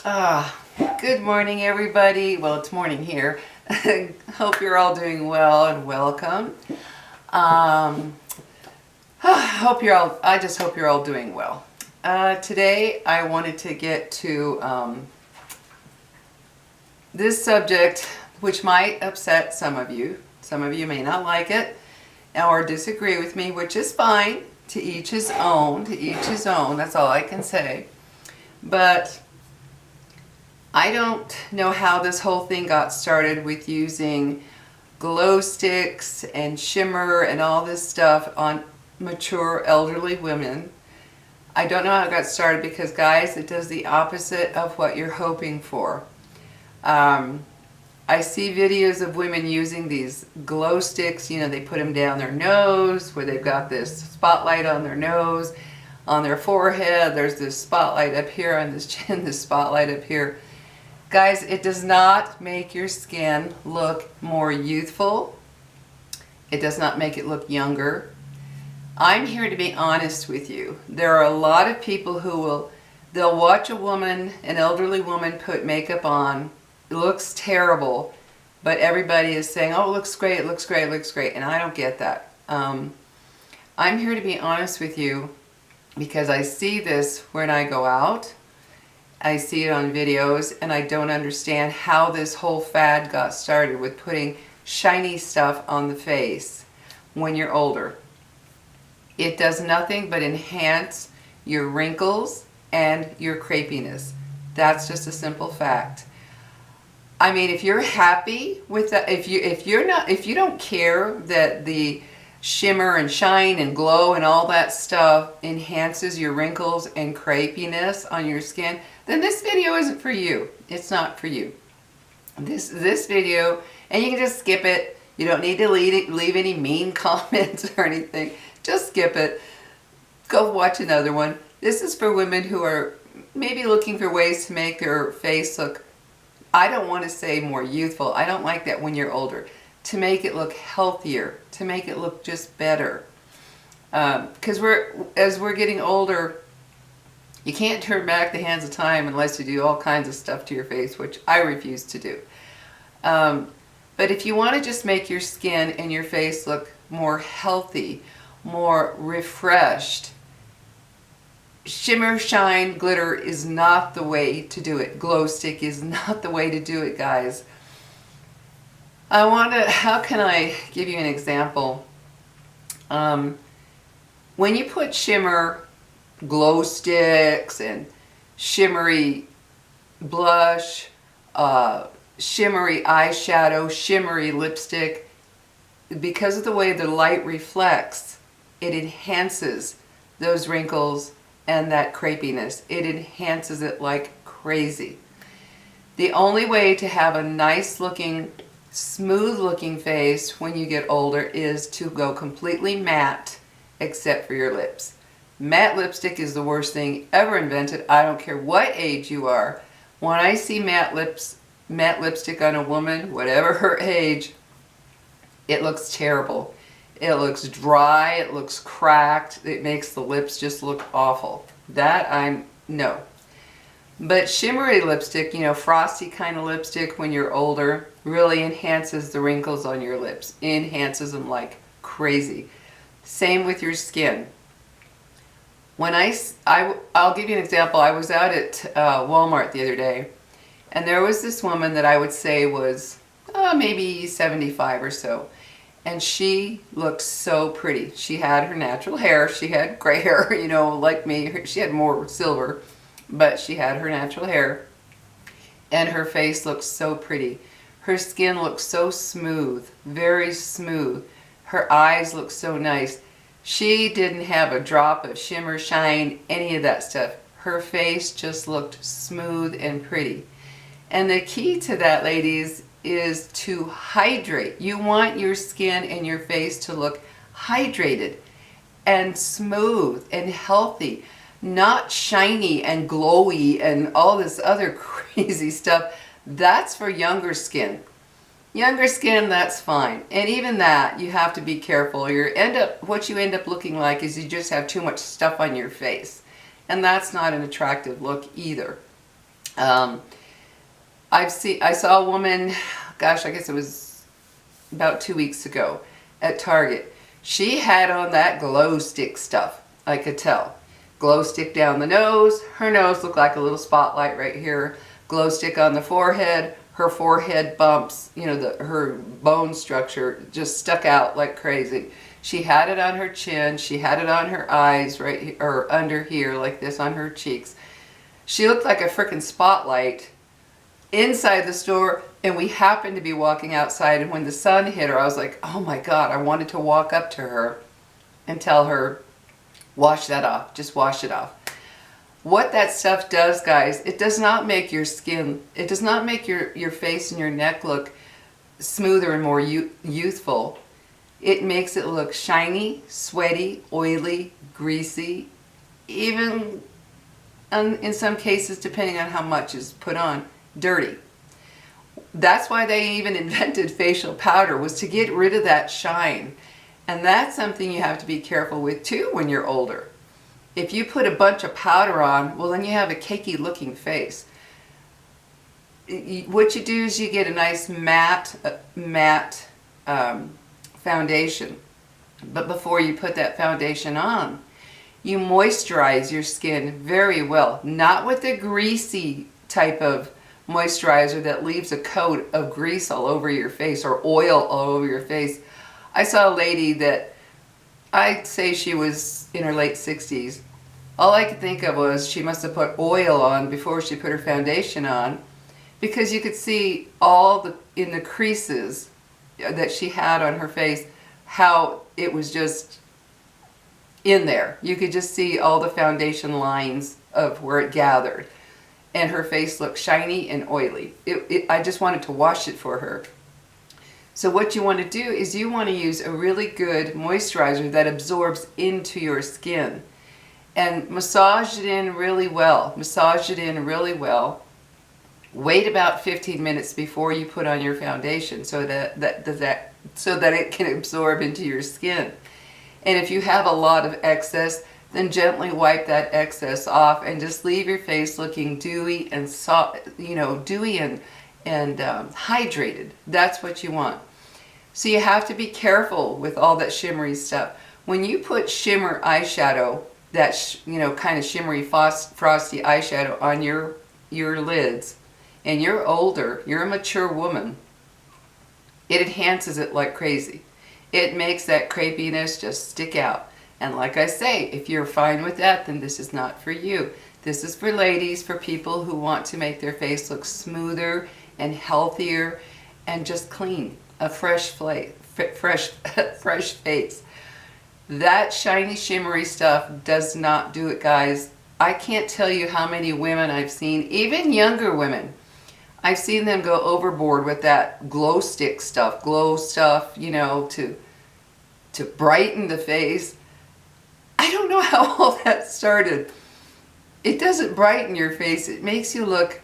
Ah, good morning, everybody. Well, it's morning here. Hope you're all doing well and welcome. I just hope you're all doing well. Today, I wanted to get to this subject, which might upset some of you. Some of you may not like it or disagree with me, which is fine. To each his own. To each his own. That's all I can say. But I don't know how this whole thing got started with using glow sticks and shimmer and all this stuff on mature elderly women. I don't know how it got started because, guys, it does the opposite of what you're hoping for. I see videos of women using these glow sticks. You know, they put them down their nose where they've got this spotlight on their nose, on their forehead. There's this spotlight up here on this chin, this spotlight up here. Guys, it does not make your skin look more youthful. It does not make it look younger. I'm here to be honest with you. There are a lot of people who they'll watch a woman, an elderly woman, put makeup on. It looks terrible, but everybody is saying, oh, it looks great, it looks great, it looks great, and I don't get that. I'm here to be honest with you because I see this when I go out. I see it on videos, and I don't understand how this whole fad got started with putting shiny stuff on the face when you're older. It does nothing but enhance your wrinkles and your crepiness. That's just a simple fact. I mean, if you're happy with that, if you don't care that the shimmer and shine and glow and all that stuff enhances your wrinkles and crepiness on your skin, then this video isn't for you. It's not for you. This video, and you can just skip it. You don't need to leave any mean comments or anything. Just skip it. Go watch another one. This is for women who are maybe looking for ways to make their face look, I don't want to say more youthful. I don't like that when you're older. To make it look healthier, to make it look just better. Because as we're getting older, you can't turn back the hands of time unless you do all kinds of stuff to your face, which I refuse to do. But if you want to just make your skin and your face look more healthy, more refreshed, shimmer, shine, glitter is not the way to do it. Glow stick is not the way to do it, guys. How can I give you an example? When you put shimmer, glow sticks, and shimmery blush, shimmery eyeshadow, shimmery lipstick, because of the way the light reflects, it enhances those wrinkles and that crepiness. It enhances it like crazy. The only way to have a nice looking, smooth looking face when you get older is to go completely matte except for your lips. Matte lipstick is the worst thing ever invented. I don't care what age you are. When I see matte lipstick on a woman, whatever her age, it looks terrible. It looks dry, it looks cracked, it makes the lips just look awful. No. But shimmery lipstick, you know, frosty kind of lipstick when you're older, really enhances the wrinkles on your lips. Enhances them like crazy. Same with your skin. When I'll give you an example. I was out at Walmart the other day, and there was this woman that I would say was maybe 75 or so. And she looked so pretty. She had her natural hair. She had gray hair, you know, like me. She had more silver, but she had her natural hair. And her face looked so pretty. Her skin looked so smooth, very smooth. Her eyes looked so nice. She didn't have a drop of shimmer, shine, any of that stuff. Her face just looked smooth and pretty. And the key to that, ladies, is to hydrate. You want your skin and your face to look hydrated and smooth and healthy, not shiny and glowy and all this other crazy stuff. That's for younger skin. Younger skin, that's fine. And even that, you have to be careful. What you end up looking like is you just have too much stuff on your face. And that's not an attractive look either. Um, I saw a woman, gosh, I guess it was about 2 weeks ago at Target. She had on that glow stick stuff, I could tell. Glow stick down the nose, her nose looked like a little spotlight right here. Glow stick on the forehead, her forehead bumps, you know, her bone structure just stuck out like crazy. She had it on her chin, she had it on her eyes, right, or under here like this on her cheeks. She looked like a freaking spotlight inside the store, and we happened to be walking outside, and when the sun hit her, I was like, oh my God, I wanted to walk up to her and tell her, wash that off, just wash it off. What that stuff does, guys, it does not make your skin, it does not make your face and your neck look smoother and more youthful. It makes it look shiny, sweaty, oily, greasy, even in some cases, depending on how much is put on, dirty. That's why they even invented facial powder, was to get rid of that shine. And that's something you have to be careful with too when you're older. If you put a bunch of powder on, well, then you have a cakey looking face. What you do is you get a nice matte foundation. But before you put that foundation on, you moisturize your skin very well. Not with a greasy type of moisturizer that leaves a coat of grease all over your face or oil all over your face. I saw a lady that I'd say she was in her late 60s. All I could think of was she must have put oil on before she put her foundation on, because you could see all in the creases that she had on her face, how it was just in there. You could just see all the foundation lines of where it gathered. And her face looked shiny and oily. I just wanted to wash it for her. So what you want to do is you want to use a really good moisturizer that absorbs into your skin. And massage it in really well. Massage it in really well. Wait about 15 minutes before you put on your foundation so that it can absorb into your skin. And if you have a lot of excess, then gently wipe that excess off and just leave your face looking dewy and soft, you know, dewy and hydrated. That's what you want. So you have to be careful with all that shimmery stuff. When you put shimmer eyeshadow, that kind of shimmery frosty eyeshadow on your lids, and you're older, you're a mature woman, it enhances it like crazy. It makes that crepiness just stick out. And like I say, if you're fine with that, then this is not for you. This is for ladies, for people who want to make their face look smoother and healthier and just clean, a fresh face. That shiny, shimmery stuff does not do it, guys. I can't tell you how many women I've seen, even younger women. I've seen them go overboard with that glow stick stuff, you know, to brighten the face. I don't know how all that started. It doesn't brighten your face. It makes you look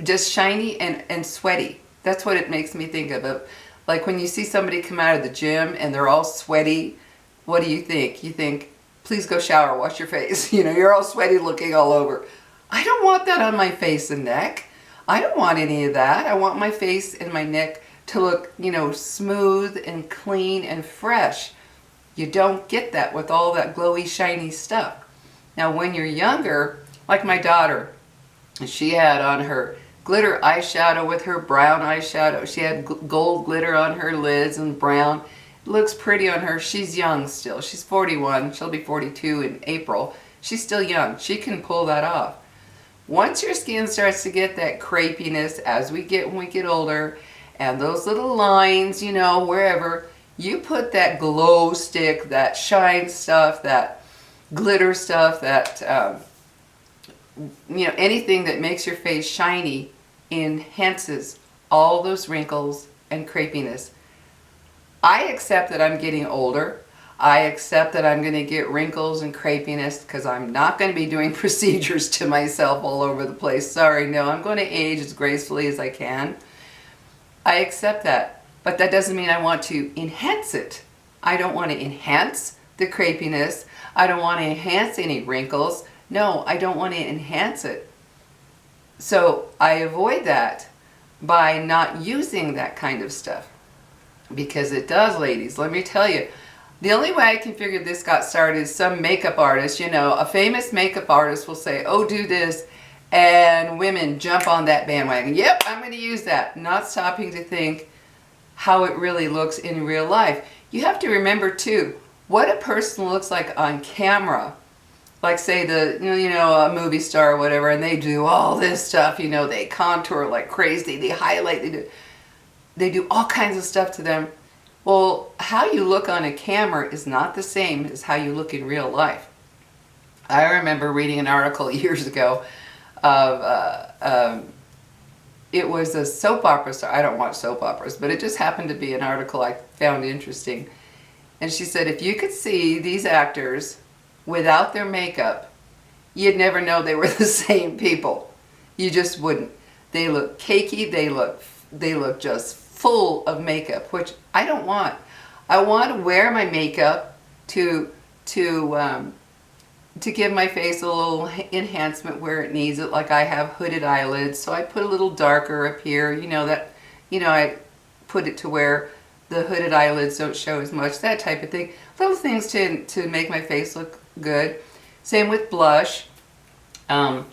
just shiny and sweaty. That's what it makes me think of. Like when you see somebody come out of the gym and they're all sweaty, what do you think? You think, please go shower, wash your face. You know, you're all sweaty looking all over. I don't want that on my face and neck. I don't want any of that. I want my face and my neck to look, you know, smooth and clean and fresh. You don't get that with all that glowy, shiny stuff. Now, when you're younger, like my daughter, she had on her glitter eyeshadow with her brown eyeshadow. She had gold glitter on her lids and brown. It looks pretty on her. She's young still. She's 41. She'll be 42 in April. She's still young. She can pull that off. Once your skin starts to get that crepiness as when we get older, and those little lines, you know, wherever, you put that glow stick, that shine stuff, that glitter stuff, that, you know, anything that makes your face shiny enhances all those wrinkles and crepiness. I accept that I'm getting older. I accept that I'm going to get wrinkles and crepiness because I'm not going to be doing procedures to myself all over the place. Sorry, no, I'm going to age as gracefully as I can. I accept that, but that doesn't mean I want to enhance it. I don't want to enhance the crepiness. I don't want to enhance any wrinkles. No, I don't want to enhance it. So I avoid that by not using that kind of stuff. Because it does, ladies, let me tell you. The only way I can figure this got started is some makeup artist, you know, a famous makeup artist will say, oh, do this, and women jump on that bandwagon. Yep, I'm going to use that. Not stopping to think how it really looks in real life. You have to remember, too, what a person looks like on camera. Like, say, a movie star or whatever, and they do all this stuff, you know, they contour like crazy, they highlight, they do all kinds of stuff to them. Well, how you look on a camera is not the same as how you look in real life. I remember reading an article years ago of, it was a soap opera star. I don't watch soap operas, but it just happened to be an article I found interesting. And she said, if you could see these actors without their makeup, you'd never know they were the same people. You just wouldn't. They look cakey, they look just full of makeup, which I don't want. I want to wear my makeup to give my face a little enhancement where it needs it. Like I have hooded eyelids, so I put a little darker up here. I put it to where the hooded eyelids don't show as much. That type of thing. Little things to make my face look good. Same with blush. I've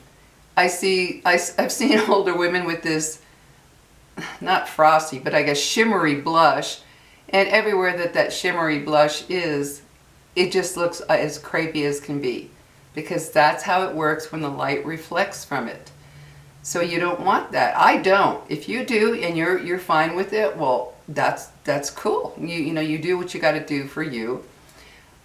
seen older women with this, not frosty, but I guess shimmery blush, and everywhere that shimmery blush is, it just looks as crepey as can be, because that's how it works when the light reflects from it. So you don't want that. I don't. If you do and you're fine with it, well, that's cool. You do what you got to do for you.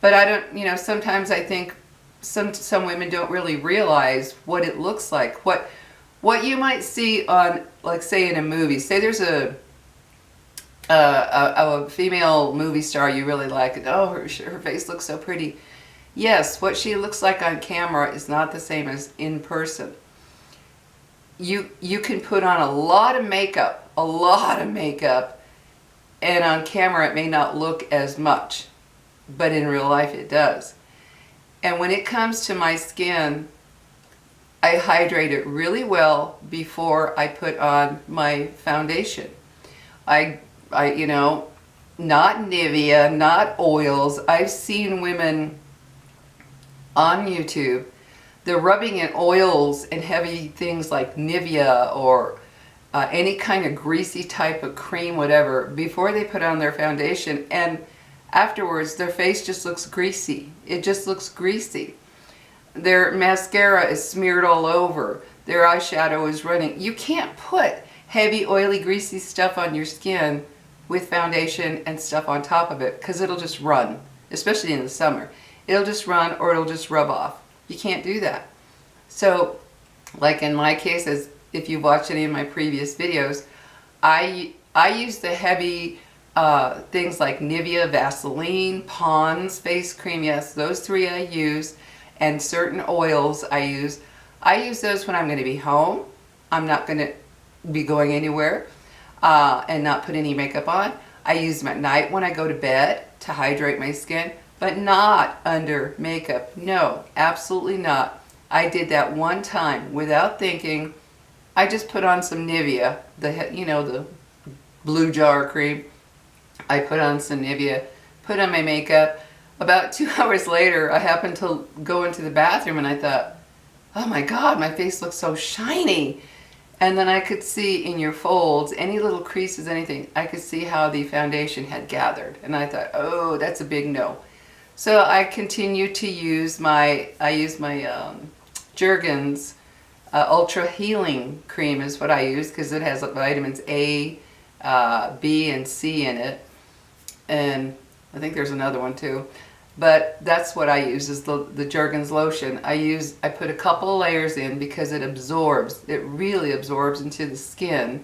But I don't, sometimes I think some women don't really realize what it looks like. What you might see on, like, say in a movie. Say there's a female movie star you really like, and oh, her face looks so pretty. Yes, what she looks like on camera is not the same as in person. You can put on a lot of makeup, and on camera it may not look as much, but in real life it does. And when it comes to my skin, I hydrate it really well before I put on my foundation. Not Nivea, not oils. I've seen women on YouTube, they're rubbing in oils and heavy things like Nivea or any kind of greasy type of cream, whatever, before they put on their foundation, and afterwards their face just looks greasy. It just looks greasy. Their mascara is smeared all over. Their eyeshadow is running. You can't put heavy, oily, greasy stuff on your skin with foundation and stuff on top of it, because it'll just run, especially in the summer. It'll just run or it'll just rub off. You can't do that. So, like in my case, as if you've watched any of my previous videos, I use the heavy things like Nivea, Vaseline, Pond's face cream. Yes, those three I use, and certain oils I use. I use those when I'm going to be home. I'm not going to be going anywhere and not put any makeup on. I use them at night when I go to bed to hydrate my skin, but not under makeup. No, absolutely not. I did that one time without thinking. I just put on some Nivea, the blue jar cream. I put on some Nivea, put on my makeup. About 2 hours later, I happened to go into the bathroom and I thought, oh my God, my face looks so shiny. And then I could see in your folds, any little creases, anything, I could see how the foundation had gathered. And I thought, oh, that's a big no. So I continued to use my Jergens Ultra Healing Cream is what I use, because it has vitamins A, B, and C in it. And I think there's another one too. But that's what I use, is the Jergens lotion. I put a couple of layers in because it absorbs. It really absorbs into the skin.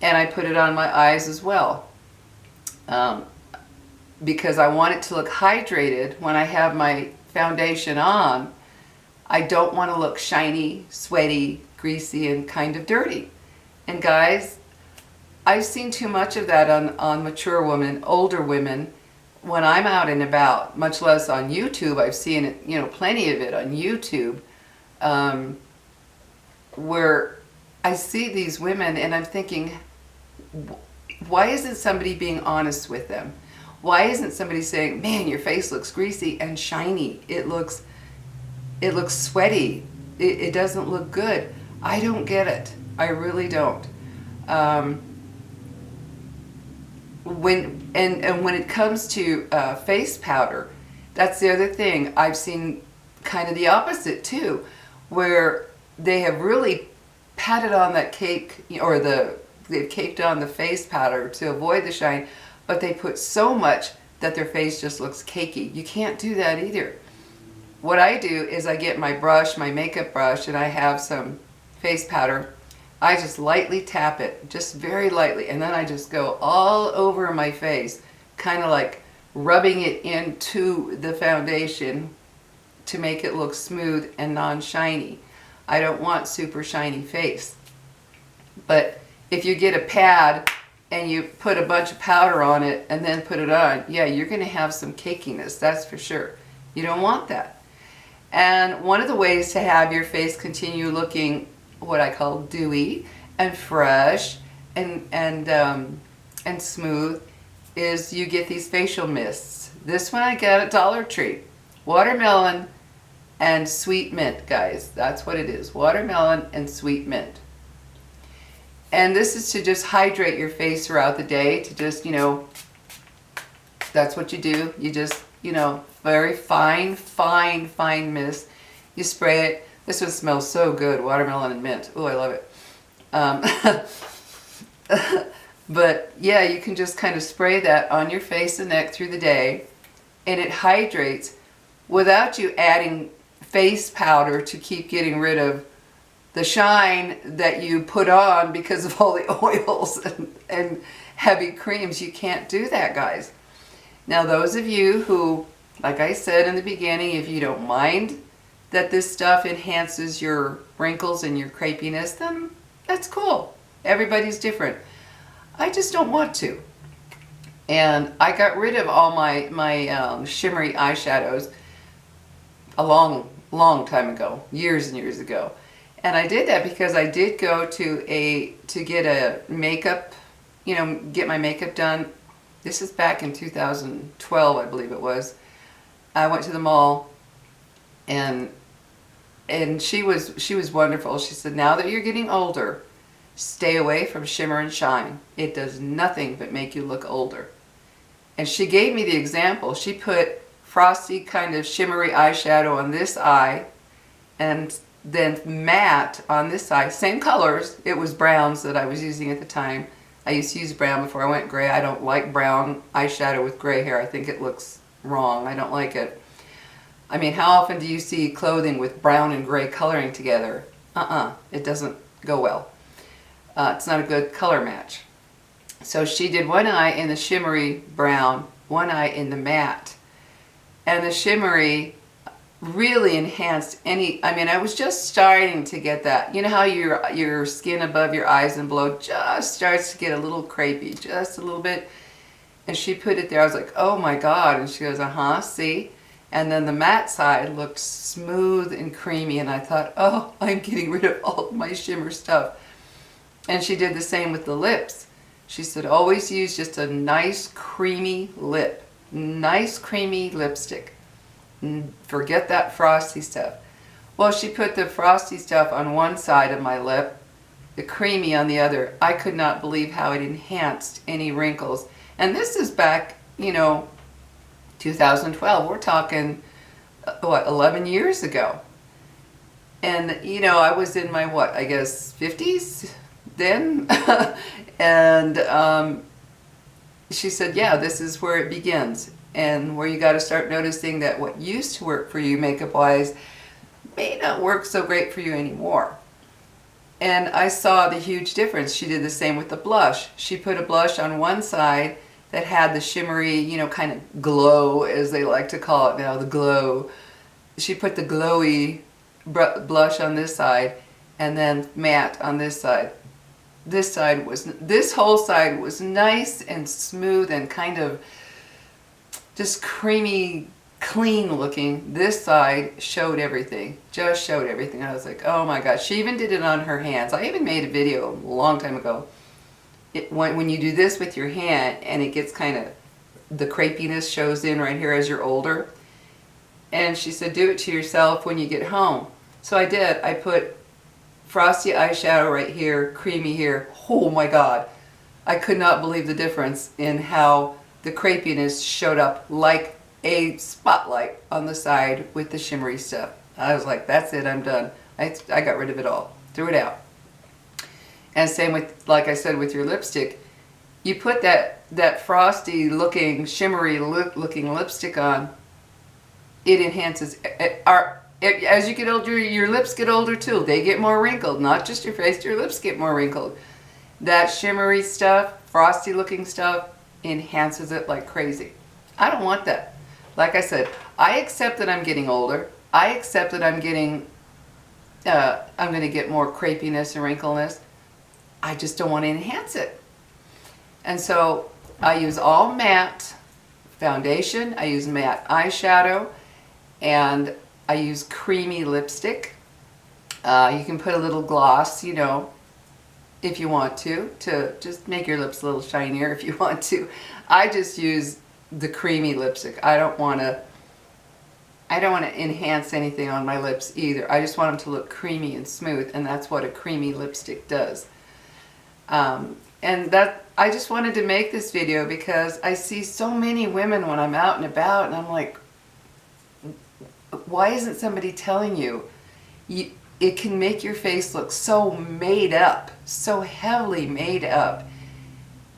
And I put it on my eyes as well. Because I want it to look hydrated when I have my foundation on. I don't want to look shiny, sweaty, greasy, and kind of dirty. And guys, I've seen too much of that on mature women, older women, when I'm out and about, much less on YouTube. I've seen it, plenty of it on YouTube, where I see these women and I'm thinking, why isn't somebody being honest with them? Why isn't somebody saying, man, your face looks greasy and shiny. It looks sweaty. It doesn't look good. I don't get it. I really don't. When it comes to face powder, that's the other thing. I've seen kind of the opposite too, where they have really patted on that cake, or they've caked on the face powder to avoid the shine, but they put so much that their face just looks cakey. You can't do that either. What I do is I get my brush, my makeup brush, and I have some face powder. I just lightly tap it, just very lightly, and then I just go all over my face, kind of like rubbing it into the foundation to make it look smooth and non-shiny. I don't want super shiny face. But if you get a pad and you put a bunch of powder on it and then put it on, yeah, you're going to have some cakiness, that's for sure. You don't want that. And one of the ways to have your face continue looking what I call dewy and fresh and smooth is you get these facial mists. This one I get at Dollar Tree. Watermelon and sweet mint, guys. That's what it is. Watermelon and sweet mint. And this is to just hydrate your face throughout the day, to just, you know, that's what you do. You just, you know, very fine, fine, fine mist. You spray it. This one smells so good, watermelon and mint. Oh, I love it. But yeah, you can just kind of spray that on your face and neck through the day, and it hydrates without you adding face powder to keep getting rid of the shine that you put on because of all the oils and heavy creams. You can't do that, guys. Now, those of you who, like I said in the beginning, if you don't mind that this stuff enhances your wrinkles and your crepiness, then that's cool. Everybody's different. I just don't want to. And I got rid of all my shimmery eyeshadows a long time ago, years and years ago. And I did that because I did go to get a makeup, you know, get my makeup done. This is back in 2012, I believe it was. I went to the mall, and she was wonderful. She said, now that you're getting older, stay away from shimmer and shine. It does nothing but make you look older. And she gave me the example. She put frosty kind of shimmery eyeshadow on this eye, and then matte on this eye. Same colors. It was browns that I was using at the time. I used to use brown before I went gray. I don't like brown eyeshadow with gray hair. I think it looks wrong. I don't like it. I mean, how often do you see clothing with brown and gray coloring together? It doesn't go well. It's not a good color match. So she did one eye in the shimmery brown, one eye in the matte. And the shimmery really enhanced any, I mean, I was just starting to get that. You know how your skin above your eyes and below just starts to get a little crepey, just a little bit. And she put it there. I was like, oh my God. And she goes, see? And then the matte side looked smooth and creamy. And I thought, oh, I'm getting rid of all of my shimmer stuff. And she did the same with the lips. She said, always use just a nice creamy lip. Nice creamy lipstick. Forget that frosty stuff. Well, she put the frosty stuff on one side of my lip, the creamy on the other. I could not believe how it enhanced any wrinkles. And this is back, you know, 2012. We're talking, what, 11 years ago. And, you know, I was in my, what, I guess 50s then? And she said, yeah, this is where it begins. And where you got to start noticing that what used to work for you makeup-wise may not work so great for you anymore. And I saw the huge difference. She did the same with the blush. She put a blush on one side that had the shimmery, you know, kind of glow, as they like to call it now, the glow. She put the glowy blush on this side and then matte on this side. This whole side was nice and smooth and kind of just creamy clean looking. This side showed everything, just showed everything. I was like, oh my gosh. She even did it on her hands. I even made a video a long time ago. When you do this with your hand and it gets kind of, the crepiness shows in right here as you're older. And she said, do it to yourself when you get home. So I did. I put frosty eyeshadow right here, creamy here. Oh my God. I could not believe the difference in how the crepiness showed up like a spotlight on the side with the shimmery stuff. I was like, that's it, I'm done. I got rid of it all, threw it out. And same with, like I said, with your lipstick. You put that frosty looking, shimmery looking lipstick on, it enhances. As you get older, your lips get older too. They get more wrinkled, not just your face, your lips get more wrinkled. That shimmery stuff, frosty looking stuff, enhances it like crazy. I don't want that. Like I said, I accept that I'm getting older. I accept that I'm getting, I'm going to get more crepiness and wrinkleness. I just don't want to enhance it. And so I use all matte foundation, I use matte eyeshadow, and I use creamy lipstick. You can put a little gloss, you know, if you want to just make your lips a little shinier if you want to. I just use the creamy lipstick. I don't want to enhance anything on my lips either. I just want them to look creamy and smooth, and that's what a creamy lipstick does. And that, I just wanted to make this video because I see so many women when I'm out and about, and I'm like, why isn't somebody telling you, it can make your face look so made up, so heavily made up.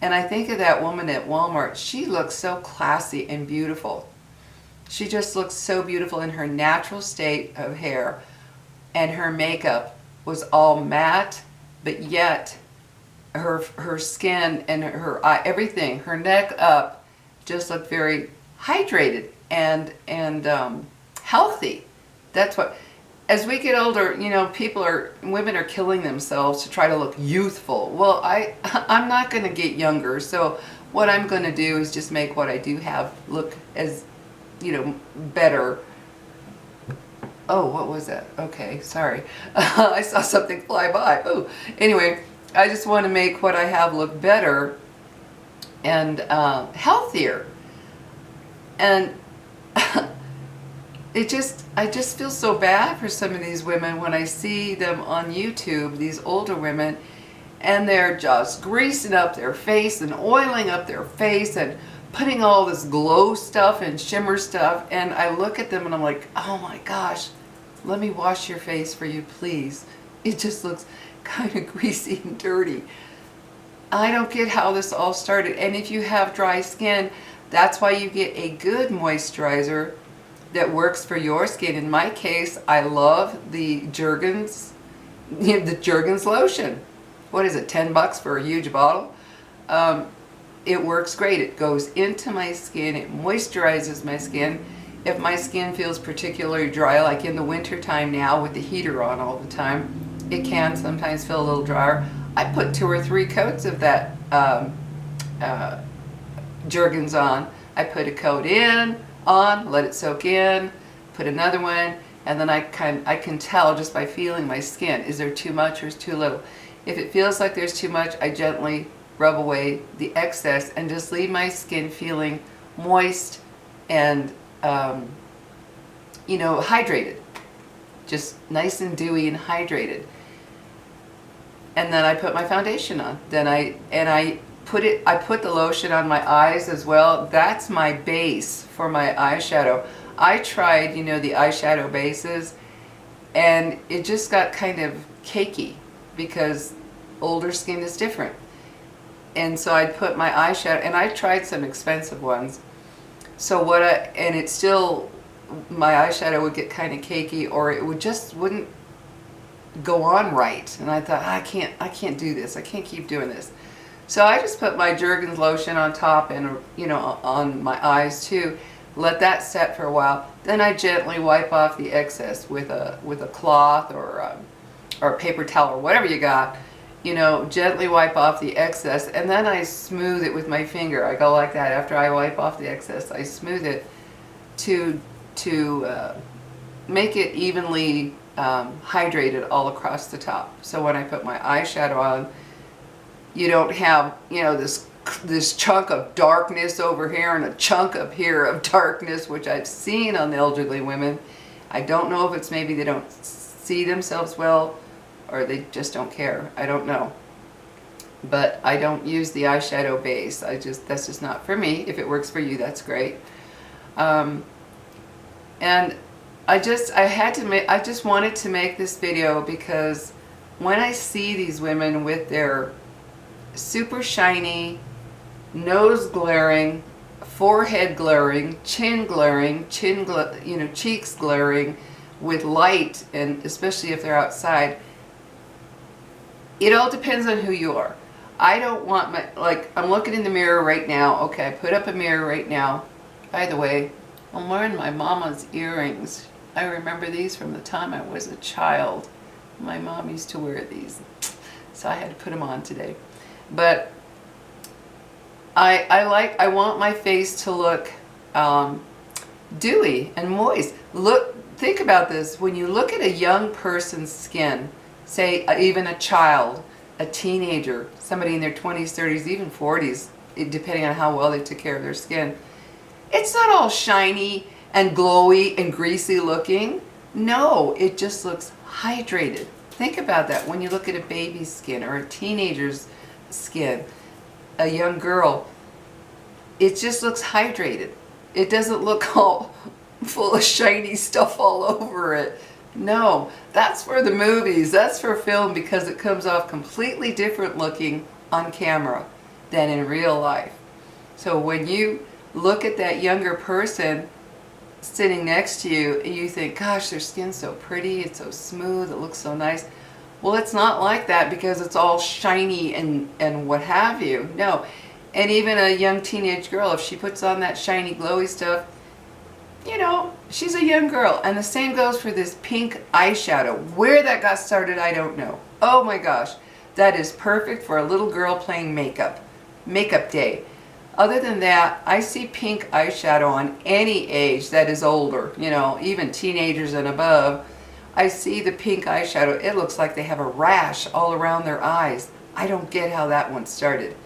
And I think of that woman at Walmart. She looks so classy and beautiful. She just looks so beautiful in her natural state of hair, and her makeup was all matte, but yet her skin and her eye, everything, her neck up, just looked very hydrated and healthy. That's what, as we get older, you know, women are killing themselves to try to look youthful. Well, I'm not going to get younger, so what I'm going to do is just make what I do have look as, you know, better. Oh, what was that? Okay, sorry. I saw something fly by. Oh, anyway, I just want to make what I have look better and healthier. And I just feel so bad for some of these women when I see them on YouTube, these older women, and they're just greasing up their face and oiling up their face and putting all this glow stuff and shimmer stuff, and I look at them and I'm like, oh my gosh, let me wash your face for you, please. It just looks kind of greasy and dirty. I don't get how this all started. And if you have dry skin, that's why you get a good moisturizer that works for your skin. In my case, I love the Jergens, you know, the Jergens lotion. What is it, 10 bucks for a huge bottle? It works great. It goes into my skin, it moisturizes my skin. If my skin feels particularly dry, like in the winter time now with the heater on all the time, it can sometimes feel a little drier. I put 2 or 3 coats of that Jergens on. I put a coat on, let it soak in, put another one, and then I can tell just by feeling my skin, is there too much or is too little? If it feels like there's too much, I gently rub away the excess and just leave my skin feeling moist and you know, hydrated, just nice and dewy and hydrated. And then I put my foundation on. Then I put the lotion on my eyes as well. That's my base for my eyeshadow. I tried, you know, the eyeshadow bases, and it just got kind of cakey because older skin is different. And so I'd put my eyeshadow, and I tried some expensive ones. So and it still, my eyeshadow would get kind of cakey, or it wouldn't go on right. And I thought, I can't do this. I can't keep doing this. So I just put my Jergens lotion on top and, you know, on my eyes too. Let that set for a while. Then I gently wipe off the excess with a cloth or a paper towel or whatever you got. You know, gently wipe off the excess, and then I smooth it with my finger. I go like that. After I wipe off the excess, I smooth it to to make it evenly hydrated all across the top. So when I put my eyeshadow on, you don't have, you know, this chunk of darkness over here and a chunk up here of darkness, which I've seen on elderly women. I don't know if it's maybe they don't see themselves well or they just don't care. I don't know. But I don't use the eyeshadow base. That's just not for me. If it works for you, that's great. And I just wanted to make this video because when I see these women with their super shiny, nose glaring, forehead glaring, chin glaring, cheeks glaring with light, and especially if they're outside, it all depends on who you are. I don't want my, like, I'm looking in the mirror right now. Okay, I put up a mirror right now. By the way, I'm wearing my mama's earrings. I remember these from the time I was a child. My mom used to wear these, so I had to put them on today. But I want my face to look dewy and moist. Think about this. When you look at a young person's skin, say even a child, a teenager, somebody in their 20s, 30s, even 40s, depending on how well they took care of their skin, it's not all shiny and glowy and greasy looking. No, it just looks hydrated. Think about that when you look at a baby's skin or a teenager's skin, a young girl. It just looks hydrated. It doesn't look all full of shiny stuff all over it. No, that's for the movies, that's for film, because it comes off completely different looking on camera than in real life. So when you look at that younger person sitting next to you and you think, gosh, their skin's so pretty, it's so smooth, it looks so nice. Well, it's not like that because it's all shiny and what have you. No, and even a young teenage girl, if she puts on that shiny glowy stuff, you know, she's a young girl. And the same goes for this pink eyeshadow. Where that got started, I don't know. Oh my gosh, that is perfect for a little girl playing makeup day. Other than that, I see pink eyeshadow on any age that is older, you know, even teenagers and above. I see the pink eyeshadow. It looks like they have a rash all around their eyes. I don't get how that one started.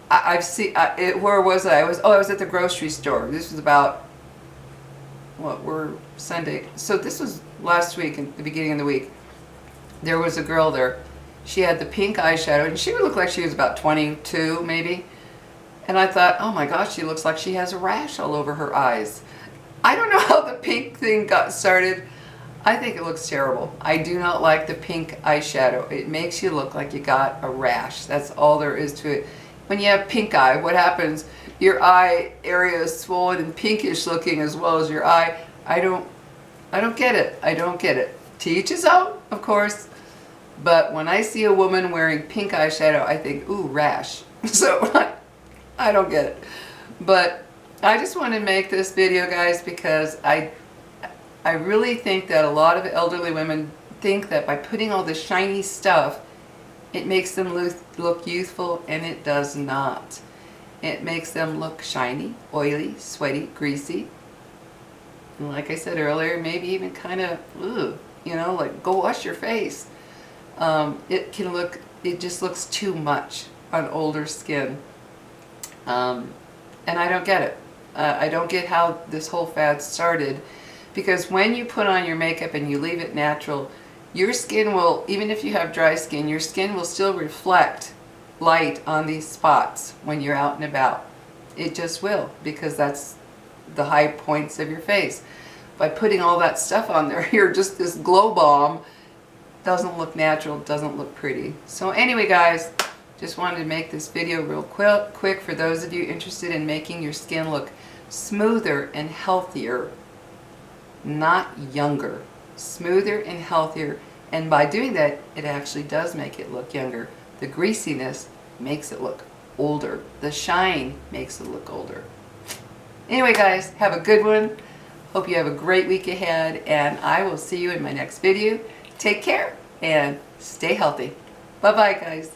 I've seen, where was I? I was at the grocery store. This was about, we're Sunday. So this was last week, in the beginning of the week. There was a girl there. She had the pink eyeshadow, and she would look like she was about 22, maybe. And I thought, oh my gosh, she looks like she has a rash all over her eyes. I don't know how the pink thing got started. I think it looks terrible. I do not like the pink eyeshadow. It makes you look like you got a rash. That's all there is to it. When you have pink eye, what happens? Your eye area is swollen and pinkish looking as well as your eye. I don't get it. I don't get it. To each his own, of course. But when I see a woman wearing pink eyeshadow, I think, ooh, rash. So I don't get it. But I just want to make this video, guys, because I really think that a lot of elderly women think that by putting all this shiny stuff, it makes them look youthful, and it does not. It makes them look shiny, oily, sweaty, greasy. And like I said earlier, maybe even kind of, you know, like go wash your face. It just looks too much on older skin. And I don't get it. I don't get how this whole fad started, because when you put on your makeup and you leave it natural, your skin will, even if you have dry skin, your skin will still reflect light on these spots when you're out and about. It just will, because that's the high points of your face. By putting all that stuff on there, you're just this glow bomb. Doesn't look natural, doesn't look pretty. So anyway, guys, just wanted to make this video real quick for those of you interested in making your skin look smoother and healthier, not younger. Smoother and healthier, and by doing that, it actually does make it look younger. The greasiness makes it look older. The shine makes it look older. Anyway, guys, have a good one. Hope you have a great week ahead, and I will see you in my next video. Take care and stay healthy. Bye-bye, guys.